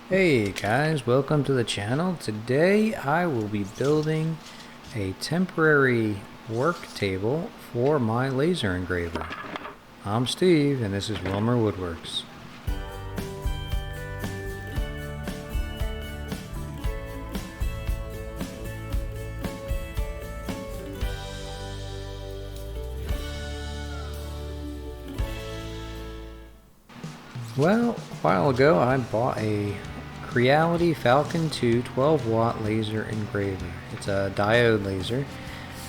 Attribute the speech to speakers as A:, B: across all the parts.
A: Hey guys, welcome to the channel. Today I will be building a temporary work table for my laser engraver. I'm Steve and this is Wilmer Woodworks. Well, a while ago I bought a Creality Falcon 2 12-watt laser engraver. It's a diode laser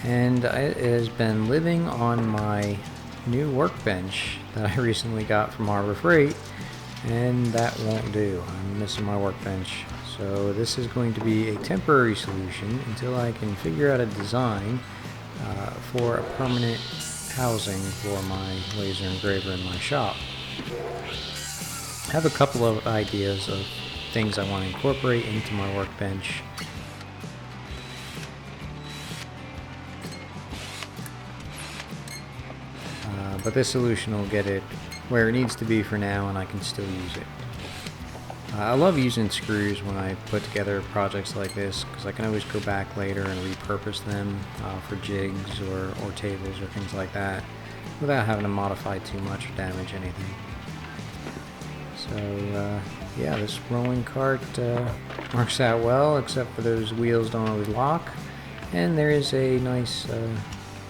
A: and it has been living on my new workbench that I recently got from Harbor Freight, and that won't do. I'm missing my workbench. So this is going to be a temporary solution until I can figure out a design for a permanent housing for my laser engraver in my shop. I have a couple of ideas of things I want to incorporate into my workbench. But this solution will get it where it needs to be for now, and I can still use it. I love using screws when I put together projects like this because I can always go back later and repurpose them for jigs or tables or things like that without having to modify too much or damage anything. So yeah, this rolling cart works out well, except for those wheels don't always lock, and there is a nice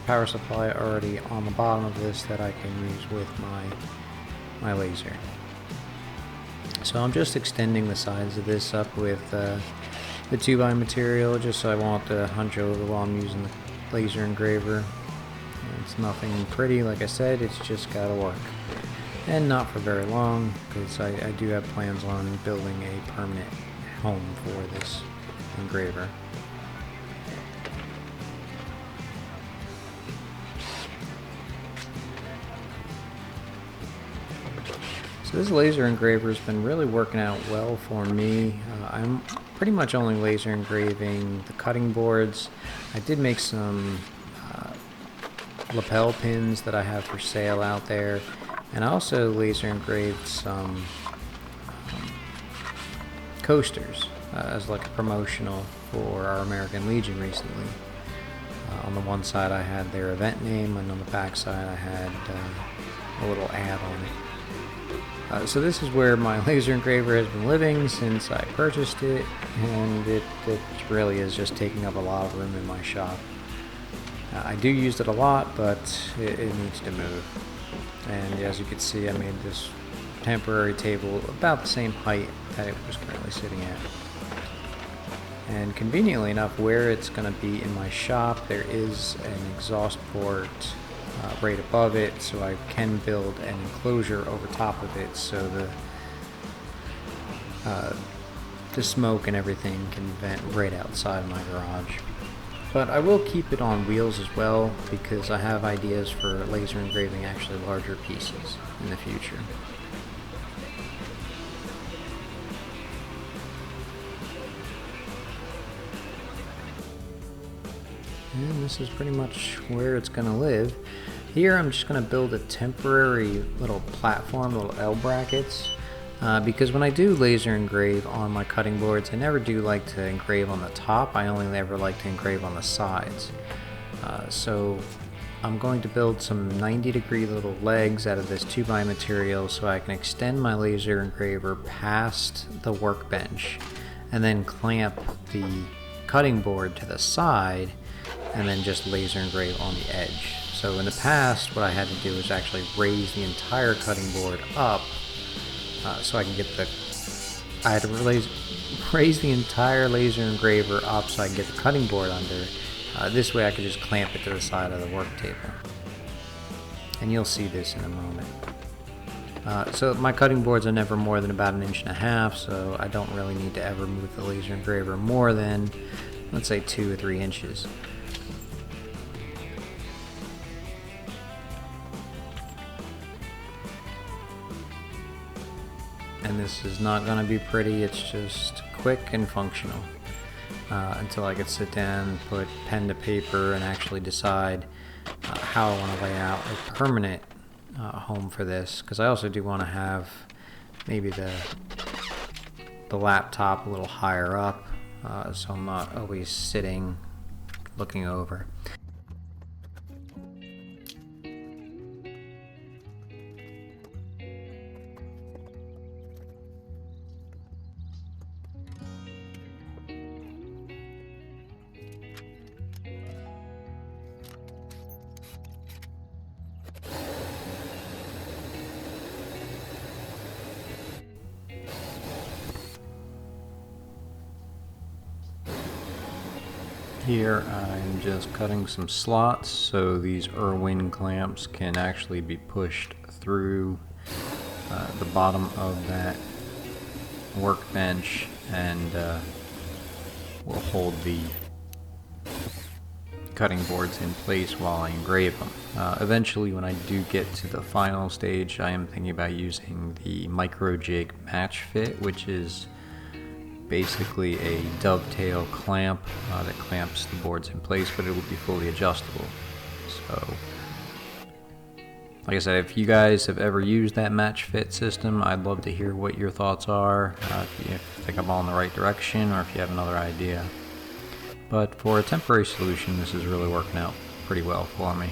A: power supply already on the bottom of this that I can use with my laser. So I'm just extending the sides of this up with the 2x material just so I won't have to hunch over while I'm using the laser engraver. It's nothing pretty, like I said, it's just gotta work. And not for very long, because I do have plans on building a permanent home for this engraver. So this laser engraver has been really working out well for me. I'm pretty much only laser engraving the cutting boards. I did make some lapel pins that I have for sale out there. And I also laser engraved some coasters as like a promotional for our American Legion recently. On the one side I had their event name, and on the back side I had a little ad on it. So this is where my laser engraver has been living since I purchased it, and it really is just taking up a lot of room in my shop. I do use it a lot, but it needs to move. And as you can see, I made this temporary table about the same height that it was currently sitting at. And conveniently enough, where it's going to be in my shop, there is an exhaust port right above it, so I can build an enclosure over top of it so the smoke and everything can vent right outside of my garage. But I will keep it on wheels as well, because I have ideas for laser engraving actually larger pieces in the future. And this is pretty much where it's going to live. Here I'm just going to build a temporary little platform, little L brackets. Because when I do laser engrave on my cutting boards, I never do like to engrave on the top. I only ever like to engrave on the sides. So I'm going to build some 90-degree little legs out of this 2x material so I can extend my laser engraver past the workbench and then clamp the cutting board to the side and then just laser engrave on the edge. So in the past, what I had to do is actually raise the entire cutting board up so I can get I had to raise the entire laser engraver up so I can get the cutting board under. This way I could just clamp it to the side of the work table. And you'll see this in a moment. So my cutting boards are never more than about 1.5 inches, so I don't really need to ever move the laser engraver more than, let's say, 2 or 3 inches. And this is not going to be pretty, it's just quick and functional until I could sit down and put pen to paper and actually decide how I want to lay out a permanent home for this, because I also do want to have maybe the the laptop a little higher up, so I'm not always sitting looking over. Here I'm just cutting some slots so these Irwin clamps can actually be pushed through the bottom of that workbench and will hold the cutting boards in place while I engrave them. Eventually, when I do get to the final stage, I am thinking about using the micro jig match fit, which is basically a dovetail clamp that clamps the boards in place, but it will be fully adjustable. So, like I said, if you guys have ever used that match fit system, I'd love to hear what your thoughts are, if you think I'm all in the right direction or if you have another idea. But for a temporary solution, this is really working out pretty well for me.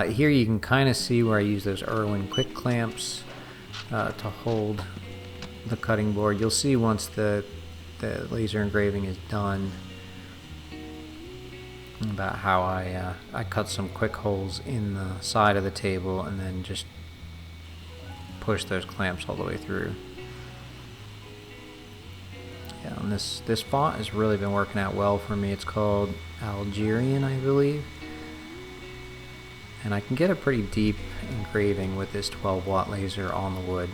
A: Here you can kind of see where I use those Irwin quick clamps to hold the cutting board. You'll see once the laser engraving is done about how I cut some quick holes in the side of the table and then just push those clamps all the way through. Yeah, and this font has really been working out well for me. It's called Algerian, I believe. And I can get a pretty deep engraving with this 12-watt laser on the wood.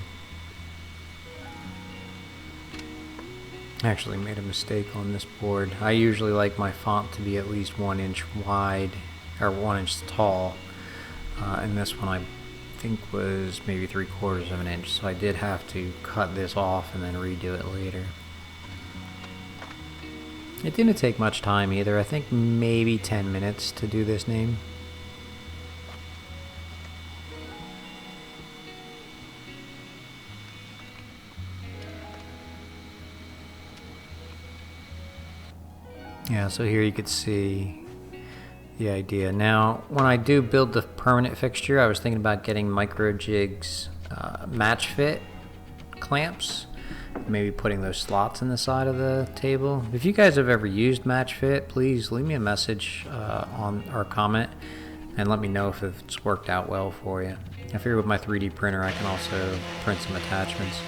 A: I actually made a mistake on this board. I usually like my font to be at least 1 inch wide, or 1 inch tall. And this one I think was maybe 3/4 of an inch, so I did have to cut this off and then redo it later. It didn't take much time either. I think maybe 10 minutes to do this name. Yeah, so here you could see the idea. Now, when I do build the permanent fixture, I was thinking about getting micro jigs match fit clamps, maybe putting those slots in the side of the table. If you guys have ever used match fit, please leave me a message on or comment and let me know if it's worked out well for you. I figure with my 3D printer I can also print some attachments.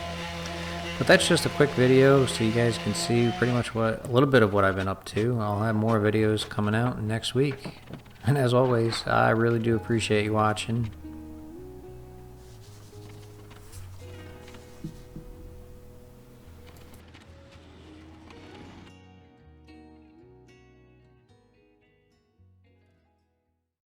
A: But that's just a quick video so you guys can see pretty much a little bit of what I've been up to. I'll have more videos coming out next week. And as always, I really do appreciate you watching.